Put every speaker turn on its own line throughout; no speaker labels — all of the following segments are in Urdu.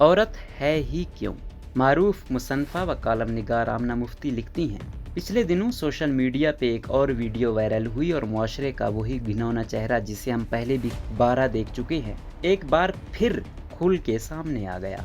عورت ہے ہی کیوں؟ معروف مصنفہ و کالم نگار آمنہ مفتی لکھتی ہیں، پچھلے دنوں سوشل میڈیا پہ ایک اور ویڈیو وائرل ہوئی اور معاشرے کا وہی گھنونا چہرہ جسے ہم پہلے بھی بارہ دیکھ چکے ہیں، ایک بار پھر کھل کے سامنے آ گیا۔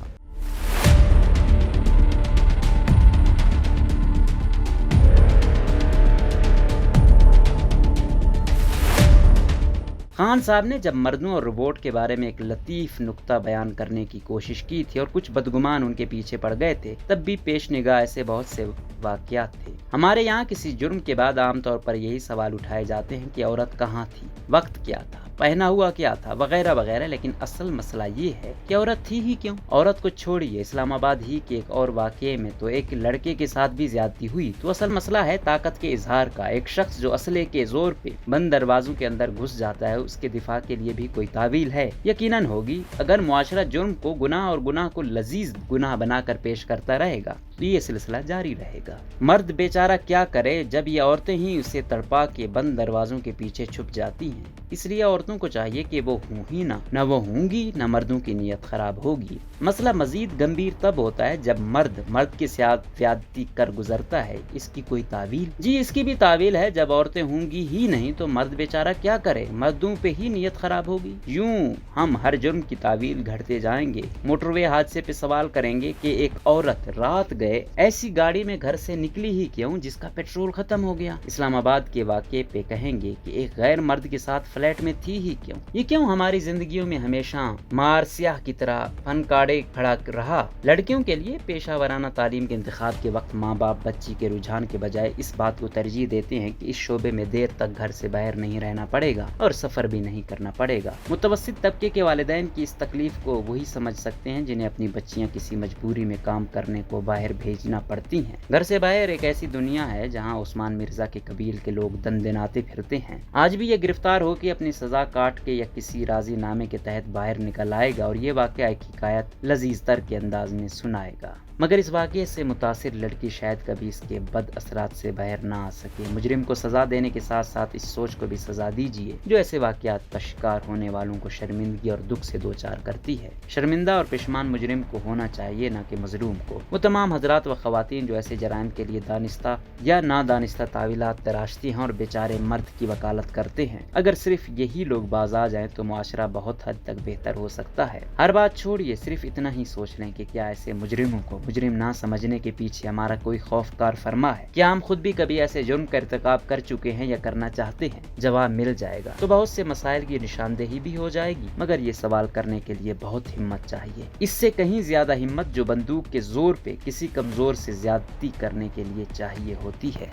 خان صاحب نے جب مردوں اور روبوٹ کے بارے میں ایک لطیف نکتہ بیان کرنے کی کوشش کی تھی اور کچھ بدگمان ان کے پیچھے پڑ گئے تھے، تب بھی پیش نگاہ ایسے بہت سے واقعات تھے۔ ہمارے یہاں کسی جرم کے بعد عام طور پر یہی سوال اٹھائے جاتے ہیں کہ عورت کہاں تھی، وقت کیا تھا، پہنا ہوا کیا تھا، وغیرہ وغیرہ، لیکن اصل مسئلہ یہ ہے کہ عورت تھی ہی کیوں؟ عورت کو چھوڑیے، اسلام آباد ہی کے ایک اور واقعے میں تو ایک لڑکے کے ساتھ بھی زیادتی ہوئی۔ تو اصل مسئلہ ہے طاقت کے اظہار کا۔ ایک شخص جو اسلحے کے زور پہ بند دروازوں کے اندر گھس جاتا ہے، اس کے دفاع کے لیے بھی کوئی تعویل ہے؟ یقیناً ہوگی۔ اگر معاشرہ جرم کو گناہ اور گناہ کو لذیذ گناہ بنا کر پیش کرتا رہے گا تو یہ سلسلہ جاری رہے گا۔ مرد بیچارہ کیا کرے جب یہ عورتیں ہی اسے تڑپا کے بند دروازوں کے پیچھے چھپ جاتی ہیں؟ اس لیے عورتوں کو چاہیے کہ وہ ہوں ہی نہ وہ ہوں گی نہ مردوں کی نیت خراب ہوگی۔ مسئلہ مزید گمبھیر تب ہوتا ہے جب مرد کی زیادتی کر گزرتا ہے۔ اس کی کوئی تعویل؟ جی اس کی بھی تعویل ہے۔ جب عورتیں ہوں گی ہی نہیں تو مرد بیچارہ کیا کرے؟ مردوں پہ ہی نیت خراب ہوگی۔ یوں ہم ہر جرم کی تعویل گھڑتے جائیں گے۔ موٹر وے حادثے پہ سوال کریں گے کہ ایک عورت رات گئے ایسی گاڑی میں گھر سے نکلی ہی کیوں جس کا پیٹرول ختم ہو گیا؟ اسلام آباد کے واقعے پہ کہیں گے کہ ایک غیر مرد کے ساتھ فلیٹ میں تھی ہی کیوں؟ یہ کیوں ہماری زندگیوں میں ہمیشہ مار سیاہ کی طرح فن کاڑے کھڑا رہا؟ لڑکیوں کے لیے پیشہ ورانہ تعلیم کے انتخاب کے وقت ماں باپ بچی کے رجحان کے بجائے اس بات کو ترجیح دیتے ہیں کہ اس شعبے میں دیر تک گھر سے باہر نہیں رہنا پڑے گا اور سفر بھی نہیں کرنا پڑے گا۔ متوسط طبقے کے والدین کی اس تکلیف کو وہی سمجھ سکتے ہیں جنہیں اپنی بچیاں کسی مجبوری میں کام کرنے کو باہر بھیجنا پڑتی ہیں۔ گھر سے باہر ایک ایسی دنیا ہے جہاں عثمان مرزا کے قبیل کے لوگ دندناتے پھرتے ہیں۔ آج بھی یہ گرفتار ہو کے اپنی سزا کاٹ کے یا کسی راضی نامے کے تحت باہر نکل آئے گا اور یہ واقعہ ایک حکایت لذیذ تر کے انداز میں سنائے گا، مگر اس واقعے سے متاثر لڑکی شاید کبھی اس کے بد اثرات سے باہر نہ آ سکے۔ مجرم کو سزا دینے کے ساتھ ساتھ اس سوچ کو بھی سزا دیجیے جو ایسے واقعات کا شکار ہونے والوں کو شرمندگی اور دکھ سے دوچار کرتی ہے۔ شرمندہ اور پشیمان مجرم کو ہونا چاہیے، نہ کہ مظلوم کو۔ وہ تمام حضرات و خواتین جو ایسے جرائم کے لیے دانستہ یا نادانستہ تعویلات تراشتی ہیں اور بیچارے مرد کی وکالت کرتے ہیں، اگر صرف یہی لوگ باز آ جائیں تو معاشرہ بہت حد تک بہتر ہو سکتا ہے۔ ہر بات چھوڑیے، صرف اتنا ہی سوچ لیں کہ کیا ایسے مجرموں کو مجرم نہ سمجھنے کے پیچھے ہمارا کوئی خوف کار فرما ہے؟ کیا ہم خود بھی کبھی ایسے جرم کا ارتکاب کر چکے ہیں یا کرنا چاہتے ہیں؟ جواب مل جائے گا تو بہت سے مسائل کی نشاندہی بھی ہو جائے گی، مگر یہ سوال کرنے کے لیے بہت ہمت چاہیے، اس سے کہیں زیادہ ہمت جو بندوق کے زور پہ کسی کمزور سے زیادتی کرنے کے لیے چاہیے ہوتی ہے۔